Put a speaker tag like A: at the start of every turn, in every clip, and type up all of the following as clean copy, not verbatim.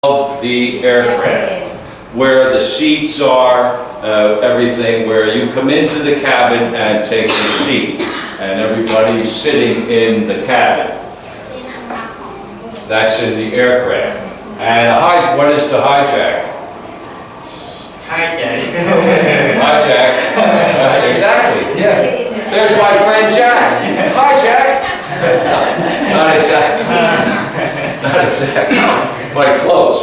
A: of the aircraft, where the seats are, everything, where you come into the cabin and take your seat, and everybody's sitting in the cabin. That's in the aircraft. And what is the hijack?
B: Hijack.
A: Hijack. Exactly. Yeah. There's my friend Jack. Hi, Jack. Not exactly. Not exactly. But close.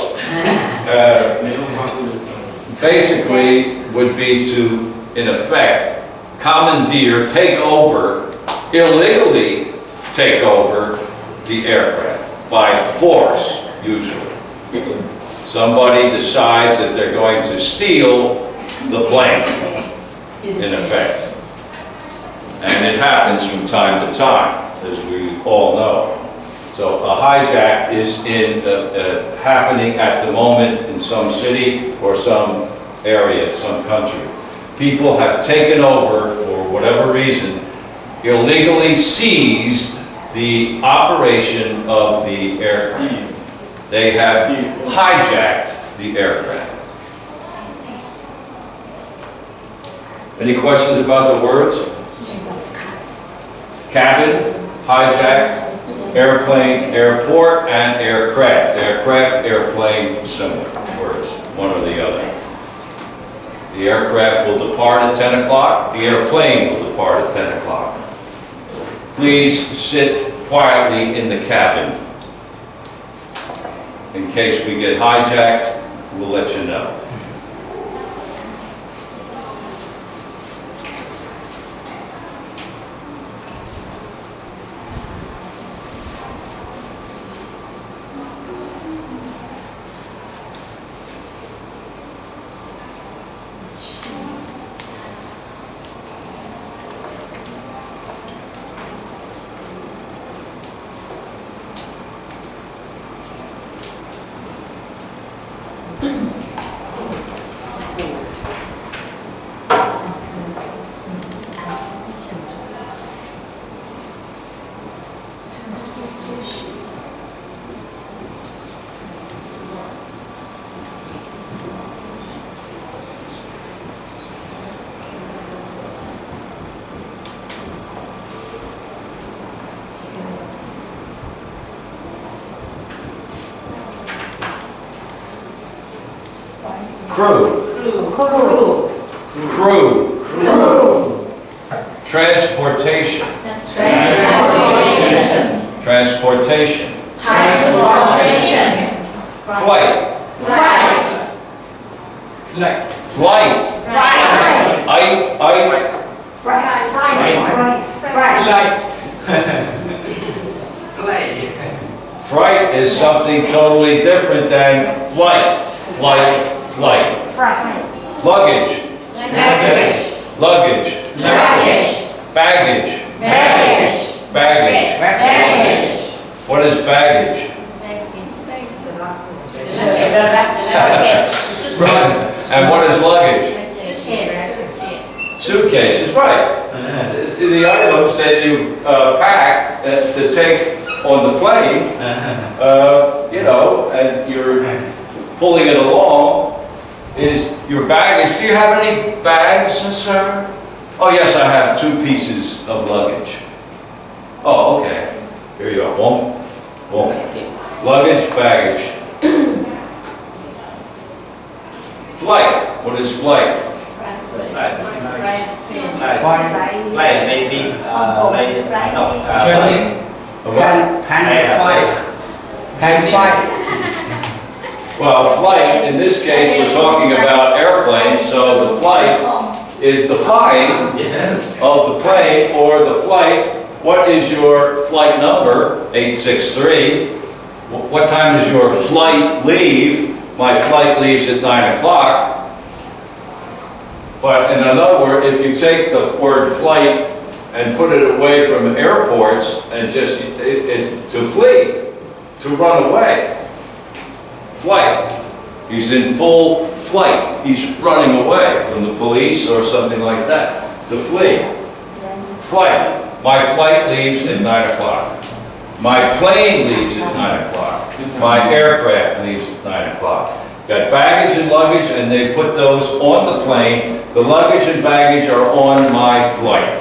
A: Basically, would be to, in effect, commandeer, take over, illegally take over the aircraft by force, usually. Somebody decides that they're going to steal the plane, in effect. And it happens from time to time, as we all know. So a hijack is happening at the moment in some city or some area, some country. People have taken over, for whatever reason, illegally seized the operation of the aircraft. They have hijacked the aircraft. Any questions about the words? Cabin, hijack, airplane, airport, and aircraft. Aircraft, airplane, similar words, one or the other. The aircraft will depart at 10 o'clock. The airplane will depart at 10 o'clock. Please sit quietly in the cabin. In case we get hijacked, we'll let you know. Crew. Transportation. Transportation. Flight. Fright is something totally different than flight. Flight. Luggage. Baggage. What is baggage? And what is luggage? Suitcases, right. The items that you packed to take on the plane, and you're pulling it along, is your baggage. Do you have any bags, sir? Oh yes, I have 2 pieces of luggage. Oh, okay. Here you are. One. Luggage, baggage. Flight. What is flight? Well, flight, in this case, we're talking about airplanes, so the flight is the flying of the plane or the flight. What is your flight number? 863. What time does your flight leave? My flight leaves at 9 o'clock. But in other words, if you take the word flight and put it away from airports and just to flee, to run away. Flight. He's in full flight. He's running away from the police or something like that. To flee. Flight. My flight leaves at 9 o'clock. My plane leaves at 9 o'clock. My aircraft leaves at 9 o'clock. Got baggage and luggage, and they put those on the plane. The luggage and baggage are on my flight.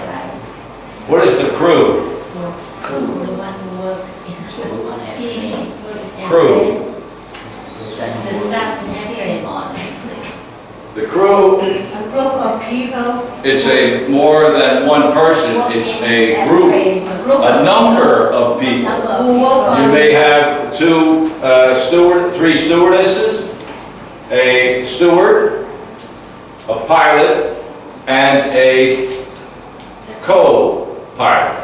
A: What is the crew? Crew. The crew,
B: A group of people.
A: it's a more than one person, it's a group, a number of people.
B: Who work
A: You
B: on.
A: may have three stewardesses, a steward, a pilot, and a co-pilot.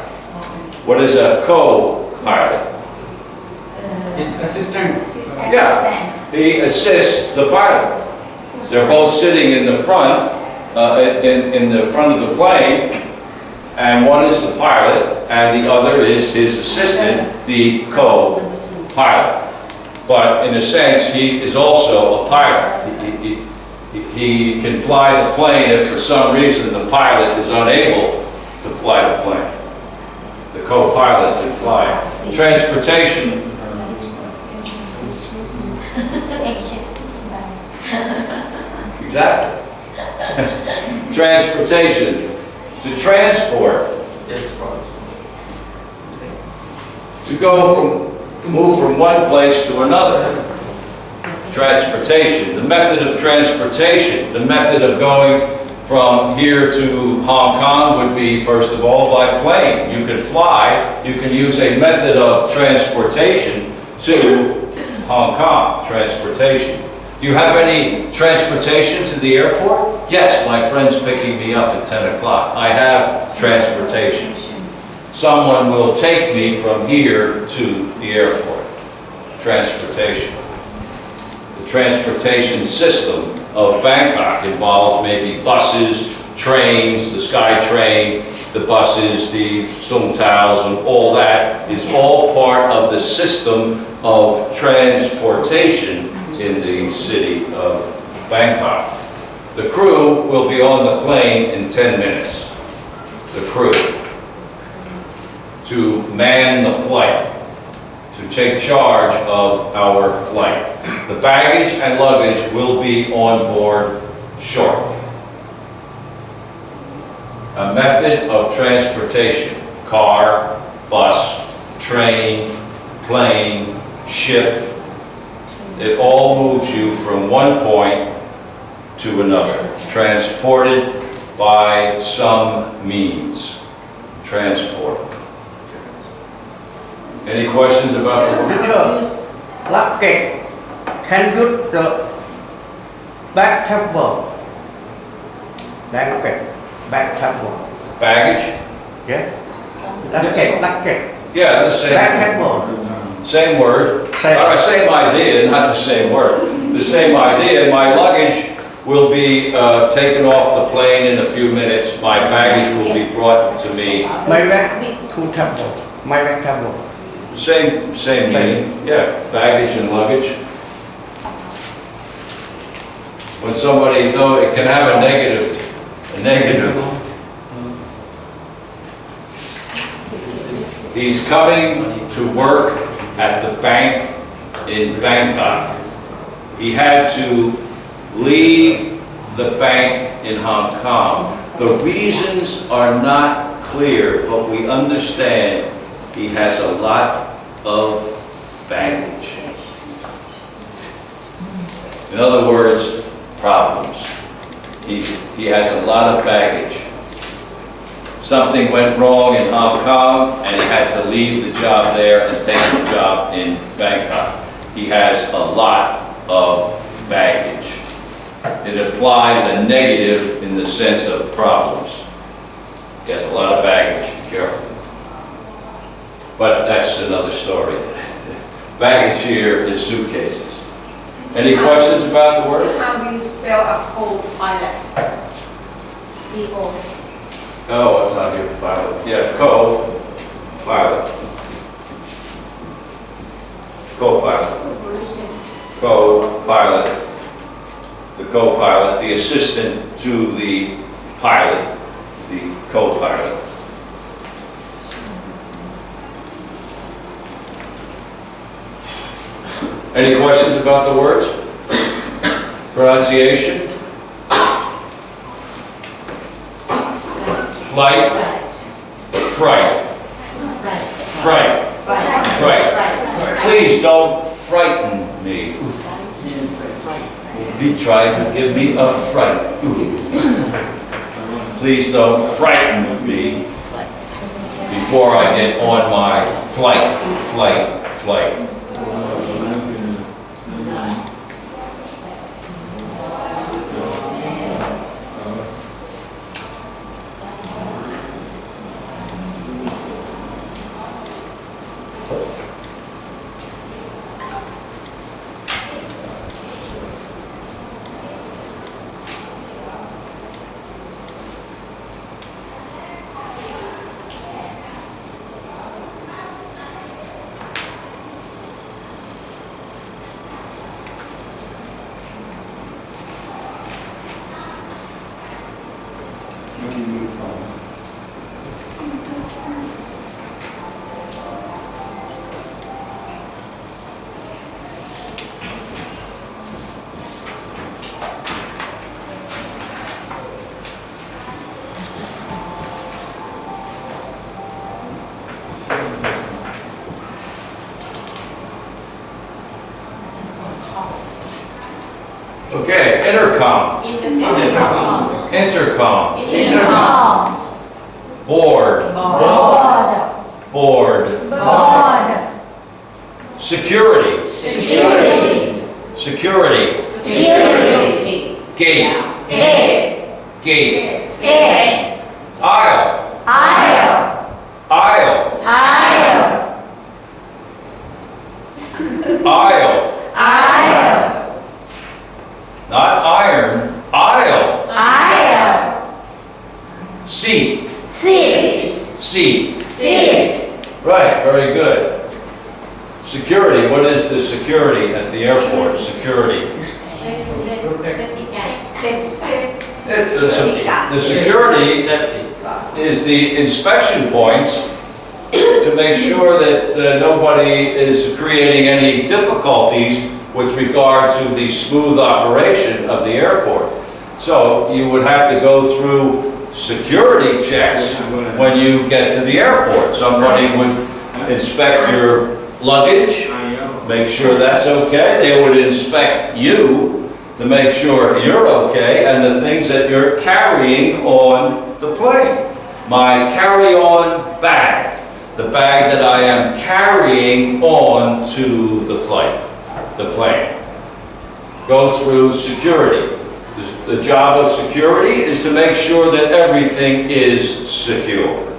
A: What is a co-pilot?
C: His assistant.
A: Yeah, he assists the pilot. They're both sitting in the front, in the front of the plane, and one is the pilot, and the other is his assistant, the co-pilot. But in a sense, he is also a pilot. He can fly the plane if for some reason the pilot is unable to fly the plane. The co-pilot can fly. Transportation. Exactly. Transportation. To transport. To move from one place to another. Transportation. The method of transportation, the method of going from here to Hong Kong would be, first of all, by plane. You could fly. You can use a method of transportation to Hong Kong. Transportation. Do you have any transportation to the airport? Yes, my friend's picking me up at 10 o'clock. I have transportation. Someone will take me from here to the airport. Transportation. The transportation system of Bangkok involves maybe buses, trains, the Sky Train, the buses, the Sung Taos, and all that is all part of the system of transportation in the city of Bangkok. The crew will be on the plane in 10 minutes. The crew. To man the flight, to take charge of our flight. The baggage and luggage will be on board shortly. A method of transportation: car, bus, train, plane, ship. It all moves you from one point to another, transported by some means. Transport. Any questions about the word?
C: Teacher, luggage can use the back table. Baggage.
A: Baggage?
C: Yeah. Luggage.
A: Yeah, the same.
C: Back table.
A: Same word.
C: Same.
A: Same idea, not the same word. The same idea. My luggage will be taken off the plane in a few minutes. My baggage will be brought to me.
C: My back to table. My back table.
A: Same meaning. Yeah, baggage and luggage. When somebody, though, it can have a negative. He's coming to work at the bank in Bangkok. He had to leave the bank in Hong Kong. The reasons are not clear, but we understand he has a lot of baggage. In other words, problems. He has a lot of baggage. Something went wrong in Hong Kong and he had to leave the job there and take the job in Bangkok. He has a lot of baggage. It implies a negative in the sense of problems. He has a lot of baggage, be careful. But that's another story. Baggage here is suitcases. Any questions about the word?
D: How do you spell a co-pilot? C-O.
A: Oh, it's not here, pilot. Yeah, co-pilot. Co-pilot. Co-pilot. The co-pilot, the assistant to the pilot, the co-pilot. Any questions about the words? Pronunciation? Flight? Fright? Fright? Fright? Please don't frighten me. He tried to give me a fright. Please don't frighten me before I get on my flight. Okay, intercom. Intercom. Board. Security. Gate. Aisle. Not iron, aisle. Seat. Right, very good. Security, what is the security at the airport? Security. The security is the inspection points to make sure that nobody is creating any difficulties with regard to the smooth operation of the airport. So you would have to go through security checks when you get to the airport. Somebody would inspect your luggage, make sure that's okay. They would inspect you to make sure you're okay, and the things that you're carrying on the plane. My carry-on bag, the bag that I am carrying on to the flight, the plane, go through security. The job of security is to make sure that everything is secure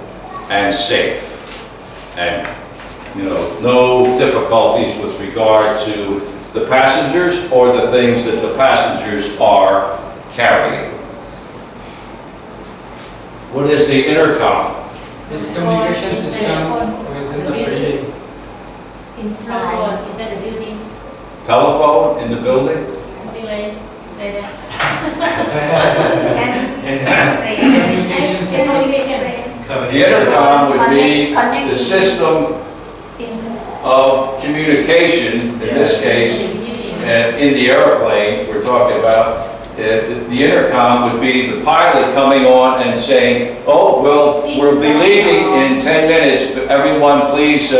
A: and safe, and no difficulties with regard to the passengers or the things that the passengers are carrying. What is the intercom?
E: This communication system is in the building.
D: Inside the building.
A: Telephone in the building?
D: Something like that.
E: Communication system.
A: The intercom would be the system of communication, in this case, in the airplane we're talking about. The intercom would be the pilot coming on and saying, oh, well, we'll be leaving in 10 minutes, but everyone please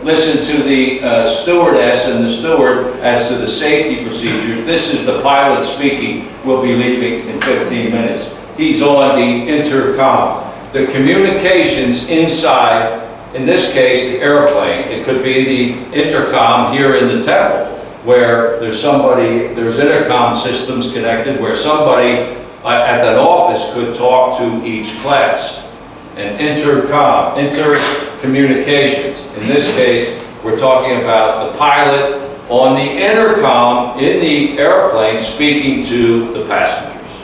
A: listen to the stewardess and the steward as to the safety procedures. This is the pilot speaking, we'll be leaving in 15 minutes. He's on the intercom. The communications inside, in this case, the airplane, it could be the intercom here in the temple, where there's intercom systems connected where somebody at that office could talk to each class. And intercom, intercommunications. In this case, we're talking about the pilot on the intercom in the airplane speaking to the passengers.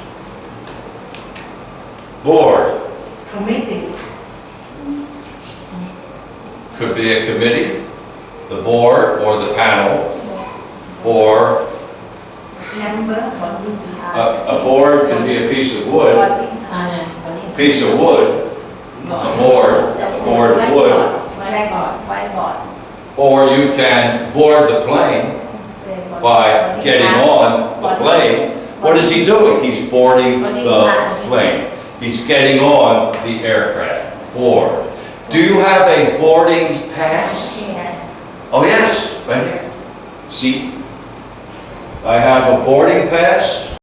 A: Board.
B: Committee.
A: Could be a committee, the board or the panel, or a board could be a piece of wood, a board of wood, or you can board the plane. getting on the plane, what is he doing? He's boarding
B: Boarding
A: the
B: pass.
A: plane. He's getting on the aircraft, board. Do you have a boarding pass?
B: Yes.
A: Oh, yes, right here. See? I have a boarding pass.